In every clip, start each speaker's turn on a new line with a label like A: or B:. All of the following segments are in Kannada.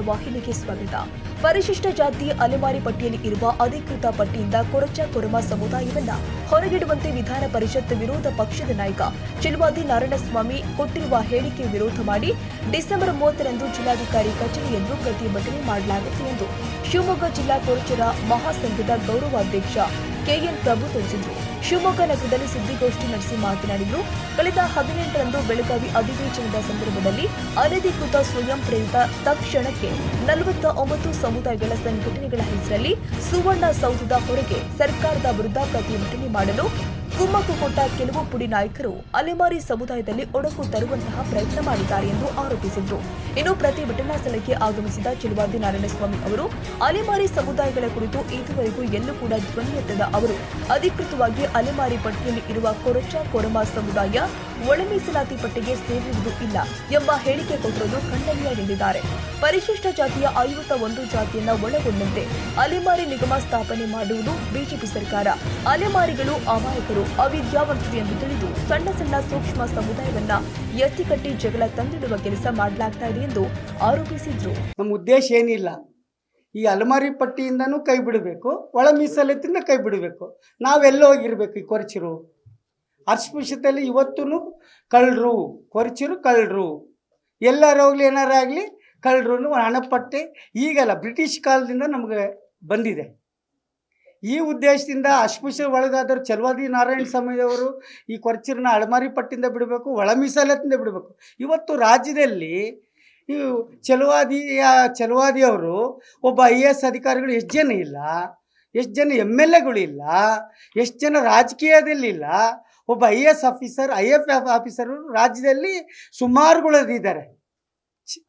A: ವಾಹಿನಿಗೆ ಸ್ವಾಗತ. ಪರಿಶಿಷ್ಟ ಜಾತಿ ಅಲೆಮಾರಿ ಪಟ್ಟಿಯಲ್ಲಿ ಇರುವ ಅಧಿಕೃತ ಪಟ್ಟಿಯಿಂದ ಕೊರಚ ಕೊರಮ ಸಮುದಾಯವನ್ನ ಹೊರಗಿಡುವಂತೆ ವಿಧಾನ ಪರಿಷತ್ ವಿರೋಧ ಪಕ್ಷದ ನಾಯಕ ಚಿಲುವಾದಿ ನಾರಾಯಣಸ್ವಾಮಿ ಕೊಟ್ಟಿರುವ ಹೇಳಿಕೆ ವಿರೋಧ ಮಾಡಿ ಡಿಸೆಂಬರ್ 30ರಂದು ಜಿಲ್ಲಾಧಿಕಾರಿ ಕಚೇರಿ ಎದುರು ಪ್ರತಿಭಟನೆ ಮಾಡಲಾಗುತ್ತದೆ ಎಂದು ಶಿವಮೊಗ್ಗ ಜಿಲ್ಲಾ ಕೊರಚರ ಮಹಾಸಂಘದ ಗೌರವಾಧ್ಯಕ್ಷ ಕೆಎನ್ ಪ್ರಭು ತಿಳಿಸಿದರು. ಶಿವಮೊಗ್ಗ ನಗರದಲ್ಲಿ ಸುದ್ದಿಗೋಷ್ಠಿ ನಡೆಸಿ ಮಾತನಾಡಿದರು. ಕಳೆದ 18ರಂದು ಬೆಳಗಾವಿ ಅಧಿವೇಶನದ ಸಂದರ್ಭದಲ್ಲಿ ಅನಧಿಕೃತ ಸ್ವಯಂ ಪ್ರೇರಿತ ತಕ್ಷಣಕ್ಕೆ 49 ಸಮುದಾಯಗಳ ಸಂಘಟನೆಗಳ ಹೆಸರಲ್ಲಿ ಸುವರ್ಣ ಸೌಧದ ಹೊರಗೆ ಸರ್ಕಾರದ ವಿರುದ್ಧ ಪ್ರತಿಭಟನೆ ಮಾಡಲು ಕುಮ್ಮಕ್ಕು ಕೊಟ್ಟ ಕೆಲವು ಪುಡಿ ನಾಯಕರು ಅಲೆಮಾರಿ ಸಮುದಾಯದಲ್ಲಿ ಒಡಕು ತರುವಂತಹ ಪ್ರಯತ್ನ ಮಾಡಿದ್ದಾರೆ ಎಂದು ಆರೋಪಿಸಿದರು. ಇನ್ನು ಪ್ರತಿಭಟನಾ ಸ್ಥಳಕ್ಕೆ ಆಗಮಿಸಿದ ಚಿಲುವಾದಿ ನಾರಾಯಣಸ್ವಾಮಿ ಅವರು ಅಲೆಮಾರಿ ಸಮುದಾಯಗಳ ಕುರಿತು ಇದುವರೆಗೂ ಎಲ್ಲೂ ಕೂಡ ಧ್ವನಿ ಎತ್ತದ ಅವರು ಅಧಿಕೃತವಾಗಿ ಅಲೆಮಾರಿ ಪಟ್ಟಿಯಲ್ಲಿ ಇರುವ ಕೊರಚ ಕೊರಮ ಸಮುದಾಯ ಒಳ ಮೀಸಲಾತಿ ಪಟ್ಟಿಗೆ ಸೇರುವುದು ಇಲ್ಲ ಎಂಬ ಹೇಳಿಕೆ ಕೊಟ್ಟಿರುವುದು ಖಂಡನೀಯ ಎಂದಿದ್ದಾರೆ. ಪರಿಶಿಷ್ಟ ಜಾತಿಯ 51 ಜಾತಿಯನ್ನ ಒಳಗೊಂಡಂತೆ ಅಲೆಮಾರಿ ನಿಗಮ ಸ್ಥಾಪನೆ ಮಾಡುವುದು ಬಿಜೆಪಿ ಸರ್ಕಾರ. ಅಲೆಮಾರಿಗಳು ಅಮಾಯಕರು, ಅವಿದ್ಯಾವಂತರು ಎಂದು ತಿಳಿದು ಸಣ್ಣ ಸಣ್ಣ ಸೂಕ್ಷ್ಮ ಸಮುದಾಯವನ್ನ ಎತ್ತಿಕಟ್ಟಿ ಜಗಳ ತಂದಿಡುವ ಕೆಲಸ ಮಾಡಲಾಗ್ತಾ ಇದೆ ಎಂದು ಆರೋಪಿಸಿದ್ರು.
B: ನಮ್ಮ ಉದ್ದೇಶ ಏನಿಲ್ಲ, ಈ ಅಲೆಮಾರಿ ಪಟ್ಟಿಯಿಂದನೂ ಕೈ ಬಿಡಬೇಕು, ಒಳ ಮೀಸಲತ್ತಿಂದ ಕೈ ಬಿಡಬೇಕು. ನಾವೆಲ್ಲ ಹೋಗಿರ್ಬೇಕು. ಈ ಕೊರಚರು ಅಸ್ಪೃಶ್ಯತೆಯಲ್ಲಿ ಇವತ್ತೂ ಕಳ್ಳರು, ಕೊರಚರು ಕಳ್ಳರು, ಎಲ್ಲರೂ ಹೋಗ್ಲಿ ಏನಾರಾಗಲಿ ಕಳ್ಳರು ಹಣಪಟ್ಟೆ ಈಗಲ್ಲ ಬ್ರಿಟಿಷ್ ಕಾಲದಿಂದ ನಮಗೆ ಬಂದಿದೆ. ಈ ಉದ್ದೇಶದಿಂದ ಅಸ್ಪೃಶ್ಯ ಒಳಗಾದರು ಚಿಲುವಾದಿ ನಾರಾಯಣಸ್ವಾಮಿಯವರು ಈ ಕೊರಚರನ್ನ ಅಲೆಮಾರಿ ಪಟ್ಟಿಯಿಂದ ಬಿಡಬೇಕು, ಒಳ ಮೀಸಲತ್ತಿಂದ ಬಿಡಬೇಕು. ಇವತ್ತು ರಾಜ್ಯದಲ್ಲಿ ಈ ಚಿಲುವಾದಿಯವರು ಒಬ್ಬ IAS ಅಧಿಕಾರಿಗಳು ಎಷ್ಟು ಜನ ಇಲ್ಲ, ಎಷ್ಟು ಜನ MLAಗಳು ಇಲ್ಲ, ಎಷ್ಟು ಜನ ರಾಜಕೀಯದಲ್ಲಿಲ್ಲ. ಒಬ್ಬ IAS ಆಫೀಸರ್, IFF ಆಫೀಸರು ರಾಜ್ಯದಲ್ಲಿ ಸುಮಾರುಗಳಿದ್ದಾರೆ.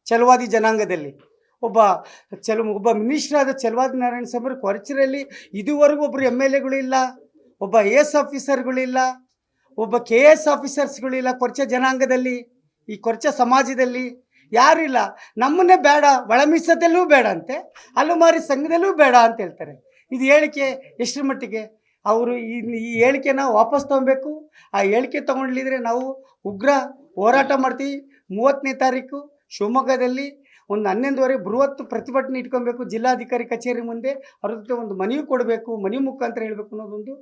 B: ಚಿಲುವಾದಿ ಜನಾಂಗದಲ್ಲಿ ಒಬ್ಬ ಮಿನಿಸ್ಟರ್ ಆದ ಚಿಲುವಾದಿ ನಾರಾಯಣಸ್ವಾಮಿ ಕೊರಚರಲ್ಲಿ ಇದುವರೆಗೂ ಒಬ್ಬರು MLAಗಳಿಲ್ಲ, ಒಬ್ಬ IAS ಆಫೀಸರ್ಗಳಿಲ್ಲ, ಒಬ್ಬ KS ಆಫೀಸರ್ಸ್ಗಳಿಲ್ಲ. ಕೊರಚ ಜನಾಂಗದಲ್ಲಿ, ಈ ಕೊರಚ ಸಮಾಜದಲ್ಲಿ ಯಾರಿಲ್ಲ. ನಮ್ಮನ್ನೇ ಬೇಡ, ಒಳ ಮೀಸಲಲ್ಲೂ ಬೇಡ ಅಂತೆ, ಅಲೆಮಾರಿ ಸಂಘದಲ್ಲೂ ಬೇಡ ಅಂತ ಹೇಳ್ತಾರೆ. ಇದು ಹೇಳಿಕೆ ಎಷ್ಟರ ಮಟ್ಟಿಗೆ? ಅವರು ಈ ಹೇಳಿಕೆನ ವಾಪಸ್ ತೊಗೊಬೇಕು. ಆ ಹೇಳಿಕೆ ತೊಗೊಂಡಿದ್ರೆ ನಾವು ಉಗ್ರ ಹೋರಾಟ ಮಾಡ್ತೀವಿ. 30ನೇ ತಾರೀಕು ಶಿವಮೊಗ್ಗದಲ್ಲಿ ಒಂದು 11:30 ಬೃಹತ್ ಪ್ರತಿಭಟನೆ ಇಟ್ಕೊಬೇಕು. ಜಿಲ್ಲಾಧಿಕಾರಿ ಕಚೇರಿ ಮುಂದೆ ಅವ್ರ ಜೊತೆ ಒಂದು ಮನವಿ ಕೊಡಬೇಕು, ಮನವಿ ಮುಖಾಂತರ ಹೇಳಬೇಕು ಅನ್ನೋದೊಂದು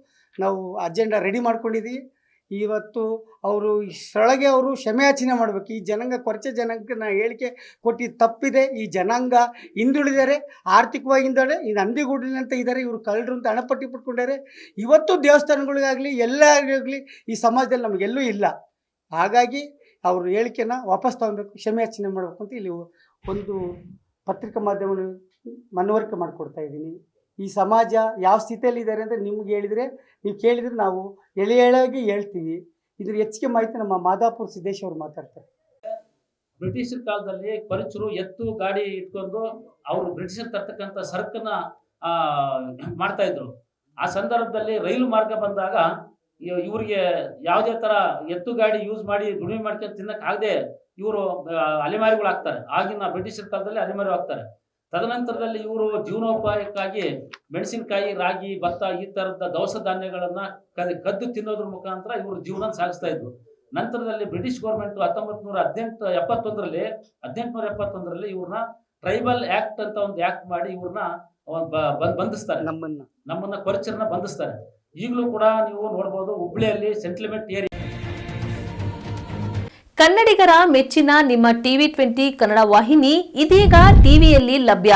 B: ನಾವು ಅಜೆಂಡಾ ರೆಡಿ ಮಾಡ್ಕೊಂಡಿದ್ದೀವಿ. ಇವತ್ತು ಅವರು ಇಷ್ಟರೊಳಗೆ ಅವರು ಕ್ಷಮೆಯಾಚನೆ ಮಾಡಬೇಕು. ಈ ಜನಾಂಗ, ಕೊರಚ ಜನಾಂಗನ ಹೇಳಿಕೆ ಕೊಟ್ಟಿದ್ದು ತಪ್ಪಿದೆ. ಈ ಜನಾಂಗ ಹಿಂದುಳಿದರೆ, ಆರ್ಥಿಕವಾಗಿ ಹಿಂದುಳಿದರೆ, ಈ ನಂದಿಗೂಡಿನಂತ ಇದ್ದಾರೆ, ಇವರು ಕಳ್ಳರು ಅಂತ ಹಣಪಟ್ಟಿ ಪಟ್ಕೊಂಡಿದ್ದಾರೆ. ಇವತ್ತು ದೇವಸ್ಥಾನಗಳಿಗಾಗಲಿ ಎಲ್ಲಾಗಲಿ ಈ ಸಮಾಜದಲ್ಲಿ ನಮಗೆಲ್ಲೂ ಇಲ್ಲ. ಹಾಗಾಗಿ ಅವರು ಹೇಳಿಕೆನ ವಾಪಸ್ ತೊಗೊಬೇಕು, ಕ್ಷಮೆಯಾಚನೆ ಮಾಡಬೇಕು ಅಂತ ಇಲ್ಲಿ ಒಂದು ಪತ್ರಿಕಾ ಮಾಧ್ಯಮ ಮನವರಿಕೆ ಮಾಡಿಕೊಡ್ತಾ ಇದ್ದೀನಿ. ಈ ಸಮಾಜ ಯಾವ ಸ್ಥಿತಿಯಲ್ಲಿದ್ದಾರೆ ಅಂತ ನಿಮ್ಗೆ ಹೇಳಿದರೆ, ನೀವು ಕೇಳಿದರೆ ನಾವು ಎಳೆಯಾಗಿ ಹೇಳ್ತೀವಿ. ಇದ್ರ ಹೆಚ್ಚಿಗೆ ಮಾಹಿತಿ ನಮ್ಮ ಮಾದಾಪುರ ಸಿದ್ದೇಶ್ ಅವರು ಮಾತಾಡ್ತಾರೆ.
C: ಬ್ರಿಟಿಷರ ಕಾಲದಲ್ಲಿ ಪರಿಚರು ಎತ್ತು ಗಾಡಿ ಇಟ್ಕೊಂಡು ಅವರು ಬ್ರಿಟಿಷರ್ ತರ್ತಕ್ಕಂಥ ಸರಕನ್ನ ಮಾಡ್ತಾ ಇದ್ರು. ಆ ಸಂದರ್ಭದಲ್ಲಿ ರೈಲು ಮಾರ್ಗ ಬಂದಾಗ ಇವರಿಗೆ ಯಾವುದೇ ತರ ಎತ್ತು ಗಾಡಿ ಯೂಸ್ ಮಾಡಿ ದುಡಿಮೆ ಮಾಡ್ಕೊಂಡು ತಿನ್ನಕ್ ಆಗದೆ ಇವರು ಅಲೆಮಾರಿಗಳು ಆಗ್ತಾರೆ. ಆಗಿನ ಬ್ರಿಟಿಷರ ಕಾಲದಲ್ಲಿ ಅಲೆಮಾರಿ ಆಗ್ತಾರೆ. ತದನಂತರದಲ್ಲಿ ಇವರು ಜೀವನೋಪಾಯಕ್ಕಾಗಿ ಮೆಣಸಿನಕಾಯಿ, ರಾಗಿ, ಭತ್ತ ಈ ತರದ ದವಸ ಧಾನ್ಯಗಳನ್ನ ಕದ್ದು ತಿನ್ನೋದ್ರ ಮುಖಾಂತರ ಇವರು ಜೀವನ ಸಾಗಿಸ್ತಾ ಇದ್ರು. ನಂತರದಲ್ಲಿ ಬ್ರಿಟಿಷ್ ಗೌರ್ಮೆಂಟ್ 1871ರಲ್ಲಿ ಇವ್ರನ್ನ ಟ್ರೈಬಲ್ ಆಕ್ಟ್ ಅಂತ ಒಂದು ಆಕ್ಟ್ ಮಾಡಿ ಇವ್ರನ್ನ ಬಂಧಿಸ್ತಾರೆ. ನಮ್ಮನ್ನ ಕೊರಚರನ್ನ ಬಂಧಿಸ್ತಾರೆ. ಈಗಲೂ ಕೂಡ ನೀವು ನೋಡಬಹುದು, ಹುಬ್ಳಿಯಲ್ಲಿ ಸೆಂಟ್ಲಿಮೆಂಟ್ ಏರಿಯಾ.
D: ಕನ್ನಡಿಗರ ಮೆಚ್ಚಿನ ನಿಮ್ಮ TV 20 ಕನ್ನಡ ವಾಹಿನಿ ಇದೀಗ ಟಿವಿಯಲ್ಲಿ ಲಭ್ಯ.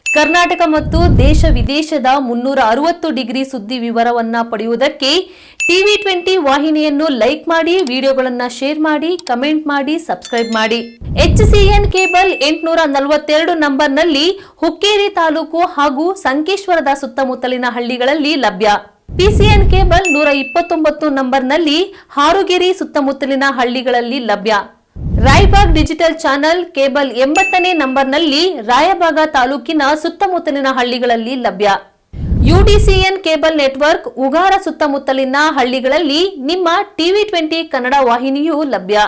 D: ಕರ್ನಾಟಕ ಮತ್ತು ದೇಶ ವಿದೇಶದ 360 ಡಿಗ್ರಿ ಸುದ್ದಿ ವಿವರವನ್ನ ಪಡೆಯುವುದಕ್ಕೆ TV 20 ವಾಹಿನಿಯನ್ನು ಲೈಕ್ ಮಾಡಿ, ವಿಡಿಯೋಗಳನ್ನು ಶೇರ್ ಮಾಡಿ, ಕಮೆಂಟ್ ಮಾಡಿ, ಸಬ್ಸ್ಕ್ರೈಬ್ ಮಾಡಿ. HCN ಕೇಬಲ್ 842 ನಂಬರ್ನಲ್ಲಿ ಹುಕ್ಕೇರಿ ತಾಲೂಕು ಹಾಗೂ ಸಂಕೇಶ್ವರದ ಸುತ್ತಮುತ್ತಲಿನ ಹಳ್ಳಿಗಳಲ್ಲಿ ಲಭ್ಯ. PCN ಕೇಬಲ್ 129 ನಂಬರ್ನಲ್ಲಿ ಹಾರುಗೆರೆ ಸುತ್ತಮುತ್ತಲಿನ ಹಳ್ಳಿಗಳಲ್ಲಿ ಲಭ್ಯ. ರಾಯಬಾಗ್ ಡಿಜಿಟಲ್ ಚಾನೆಲ್ ಕೇಬಲ್ 80ನೇ ನಂಬರ್ನಲ್ಲಿ ರಾಯಬಾಗ ತಾಲೂಕಿನ ಸುತ್ತಮುತ್ತಲಿನ ಹಳ್ಳಿಗಳಲ್ಲಿ ಲಭ್ಯ. UDCN ಕೇಬಲ್ ನೆಟ್ವರ್ಕ್ ಉಗಾರ ಸುತ್ತಮುತ್ತಲಿನ ಹಳ್ಳಿಗಳಲ್ಲಿ ನಿಮ್ಮ TV 20 ಕನ್ನಡ ವಾಹಿನಿಯೂ ಲಭ್ಯ.